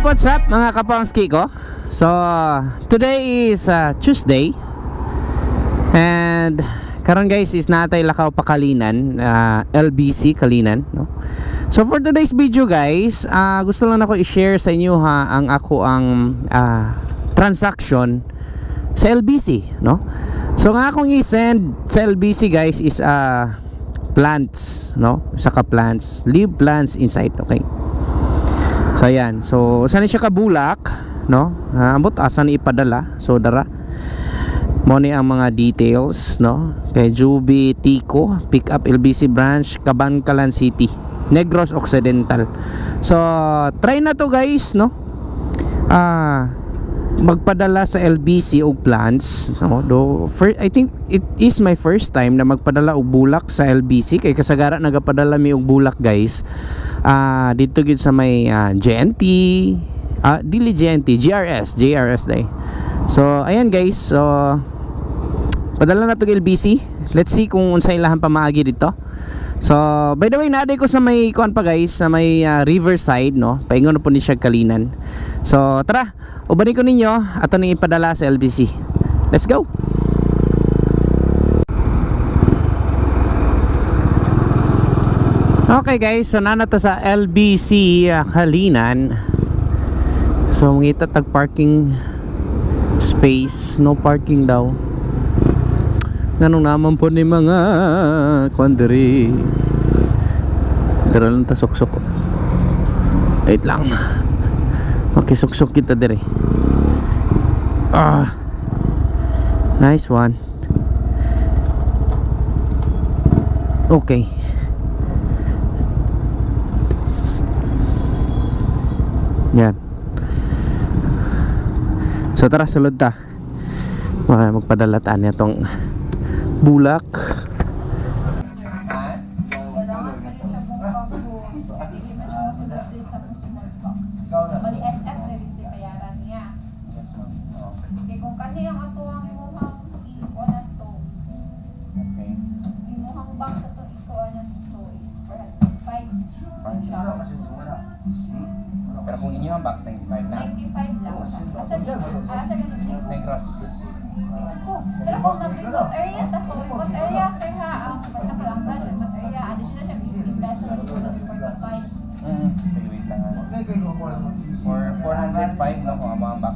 What's up mga kapangski ko? So today is Tuesday, and karon guys is natay lakaw pa Kalinan, LBC Kalinan, no? So for today's video guys, gusto lang ako i-share sa inyo ang transaction sa LBC, no? So nga akong i-send sa LBC guys is plants, no? Saka plants, leave plants inside, okay? So ayan, so saan siya kabulak, no? Ambot asan ipadala. So dara mo ni ang mga details, no? Kay Juby Tico, pick up LBC branch, Cabancalan City, Negros Occidental. So try na to guys, no? Magpadala sa LBC og plants, no? I think it is my first time na magpadala og bulak sa LBC, kay kasagara nagapadala mi og bulak guys. Dito gid sa may JNT, dili JNT, JRS day. So ayan guys, so padala na to LBC. Let's see kung unsay ilahan pamaagi dito. So by the way, naaday ko sa may kuan pa guys, sa may Riverside, no? Paingon na po ni siya Kalinan. So tara, ubanin ko ninyo ato ning ipadala sa LBC. Let's go. Okay guys, so nanato sa LBC Kalinan. So mangita tag parking space, no parking daw. Ganun naman po ni mga kwandiri. Dara lang ta suksok. Wait lang. Okay, suksok kita dire. Nice one. Okay. Yan. So tara, sulod ta. Magpadalataan niya tong bulak. Pero kung inyo ang box, 95 na? 95 lang. Sa Negros. Pero kung nag-remote area, remote area, sir ha, ang matakalang branch, remote area, additional siya, 50 pesos, 45. Sige, wait lang. For 405 no, kung ang mga box.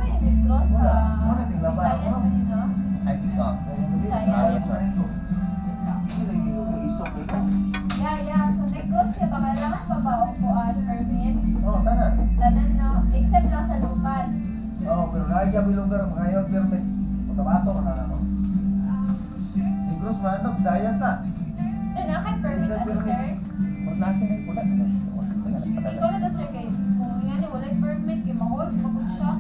May Negros, Visayas, no? I think no. Visayas. Yes, sir. Yeah. So Negros siya, baka kailangan pa ba o permit? Oo, tanan. Tanan, no? Except lang sa local. Oo, pero nagya may lugar, mga permit. Pagkabato ka na ako. Negros man, no? Visayas na. So naka-permit ano, sir? Pag nasa may pula, Ikaw na daw, sir, kay kung yan, wala permit, kay mahol, magod siya.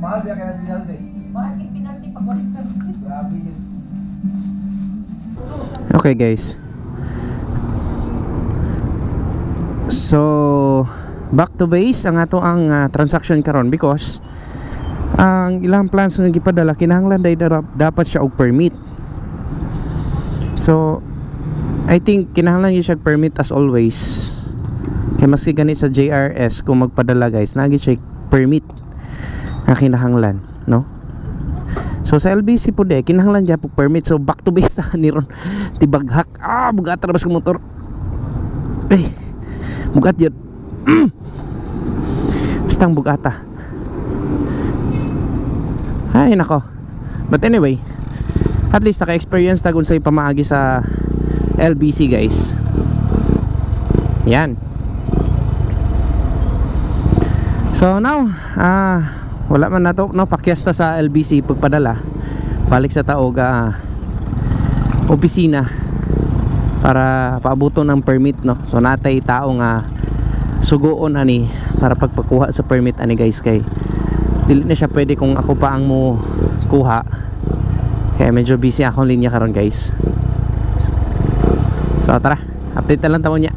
Mahal biya kaya pinalde. Mahal kay penalty pag walang permit. Grabe yun. Okay guys, so back to base ang ato ang transaction karon, because ang ilang plans nga gipadala kinahanglan dapat siya og permit. So I think kinahanglan yun siya permit as always. Kaya maski gani sa JRS kung magpadala guys, nagi siya permit na kinahanglan, no? So sa LBC po de kinahanglan dyan po permit. So back to base na ni ron tibaghak. Bugat ra bas ka motor. Bugat yun. Bastang bugata. Ay nako. But anyway, at least naka-experience tagun sa pamaagi sa LBC guys. Yan. So now, wala man nato no pakyasta sa LBC pagpadala. Balik sa taog opisina para paabuton ng permit no. So natay tao nga sugoon ani para pagpakuha sa permit ani guys, kay dili na siya pwede kung ako pa ang mo kuha. Kaya medyo busy akong linya karon guys. So tara, update na lang taon niya.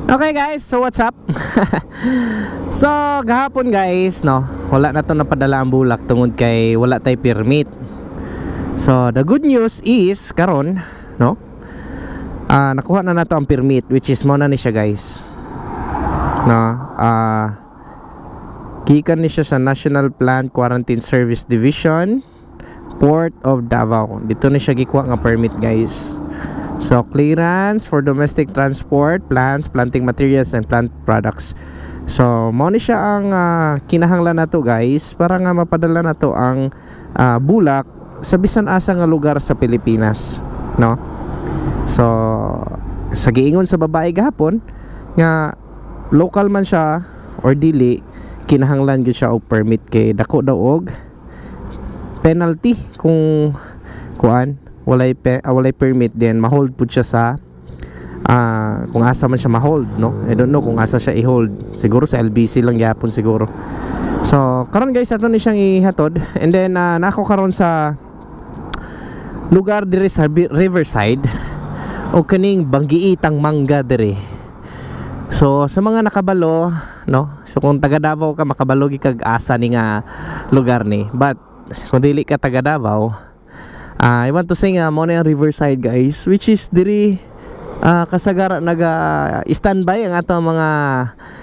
Okay guys, so what's up? So gahapon guys, no, wala na to napadala ang bulak tungod kay wala tay permit. So the good news is karon, no, nakuha na nato ang permit, which is mo na ni siya guys, no. Gikan ni siya sa National Plant Quarantine Service Division, Port of Davao. Dito ni siya gikuha nga permit guys. So clearance for domestic transport, plants, planting materials and plant products. So mo ni siya ang kinahanglan nato guys para nga mapadala nato ang bulak sa bisan asa nga lugar sa Pilipinas, no. So sa giingon sa babae gahapon nga local man siya or dili, kinahanglan gyud siya og permit kay dako daw og penalty kung kuan walay permit, then ma-hold pud siya sa kung asa man siya ma-hold, no. I don't know kung asa siya i-hold, siguro sa LBC lang gyapon siguro. So karon guys ato ni siyang ihatod, and then nako karon sa lugar diri sa Riverside o kaning Banggiitang Mangga diri. So sa mga nakabalo, no, so kung taga Davao ka makabalo gi kag asa ni nga lugar ni, but kung dili ka taga Davao, I want to say nga mo na yung Riverside guys, which is diri kasagara naga standby ang ato mga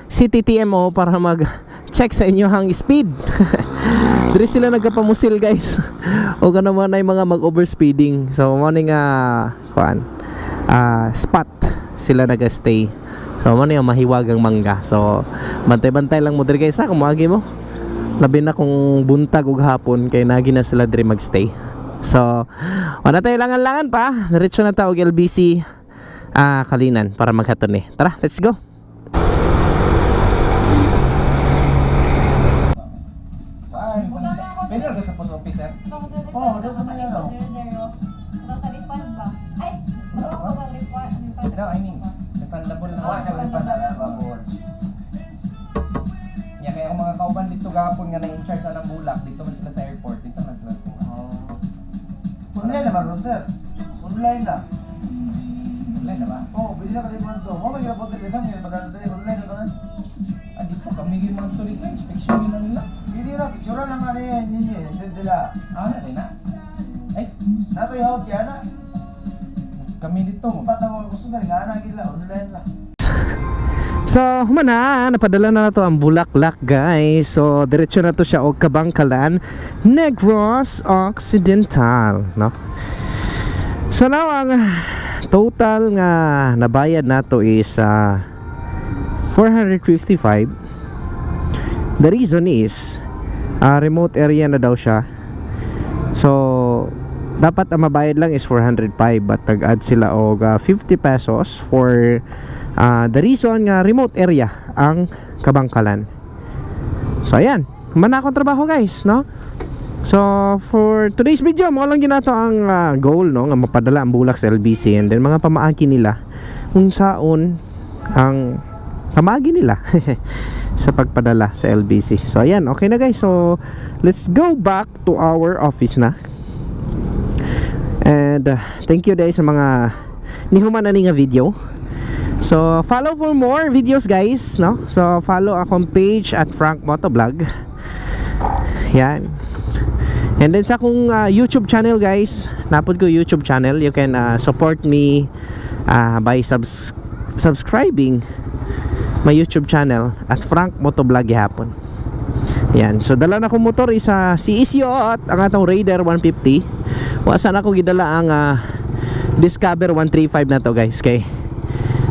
CTTMO para mag check sa inyo hang speed. Diri sila nagapamusil guys. O kana man ay mga mag overspeeding. So mo ni nga kuan spot sila naga-stay. So mo ni yung mahiwagang mangga. So bantay-bantay lang mo diri guys kung moagi mo. Labi na kung buntag ug hapon kay nagi na sila diri magstay. So wala tayo langan-langan pa, diretso na taog LBC Kalinan para maghaton ni. Tara, let's go. Pwede rin sa post office, sir? Oo, doon sa mga ito. Ito sa refund ba? Ay, wala ko ba refund? No, I mean, refundable na Oh, sa refund na kaya kung mga kauban dito gapon nga na-in-charge na ng bulak, dito man sila sa airport, dito man sila sa Online naman ron, sir. Online na. Online na ba? Oo, pwede na kasi man to. May hirap hotel exam, may padala tayo. Online na tanan. Dito kami yung mga tuloy ko, inspection nila nila. Hindi na, picture lang ano yan, ninyo eh. Send sila. Na rin na. Ay, Nato yung hawag siya na. kami dito. Pata mo gusto na, nga na gila. Online lang. So humana, napadala na nato ang bulaklak guys. So diretso na to siya og Kabangkalan, Negros Occidental, no. So now ang total nga nabayad nato is 455. The reason is remote area na daw siya. So dapat ang mabayad lang is 405, but nag-add sila og 50 pesos for the reason nga remote area ang Kabangkalan. So ayan, man akong trabaho guys, no. So for today's video mo lang ginato ang goal, no, nga mapadala ang bulak sa LBC, and then mga pamaagi nila kung saon ang pamaagi nila sa pagpadala sa LBC. So ayan, okay na guys. So let's go back to our office na. And thank you guys sa mga nihuman na ni nga video. So follow for more videos guys, no. So follow akong page at Frank Motovlog. Yan. And then sa akong YouTube channel guys, napod ko YouTube channel, you can support me by subscribing my YouTube channel at Frank Motovlog gihapon. Yan, so dala na akong motor isa si Isyot, ang atong Raider 150. Wasan ako gidala ang Discover 135 na to guys, kay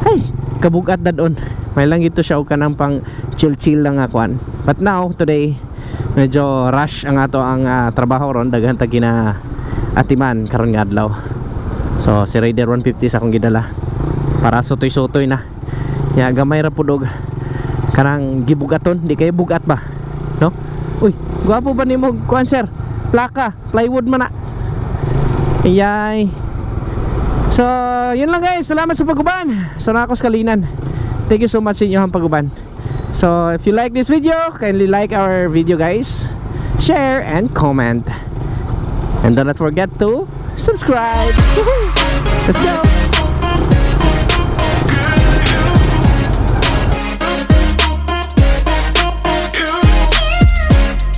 ay kabugat na doon. May lang ito siya o kanang pang chill lang akuan. But now today medyo rush ang ato ang trabaho ron, daghan ta gina atiman karon nga adlaw. So si Raider 150 sa akong gidala para sutoy-sutoy na. Ya gamay ra pud og kanang gibugaton, di kay bugat ba, no? Uy, gwapo ba nimo kuan sir? Plaka, plywood man na. Iyay. So, yun lang guys. Salamat sa paguban. So, na ako sa Kalinan. Thank you so much sa inyo ang paguban. So, if you like this video, kindly like our video guys. Share and comment. And do not forget to subscribe. Let's go!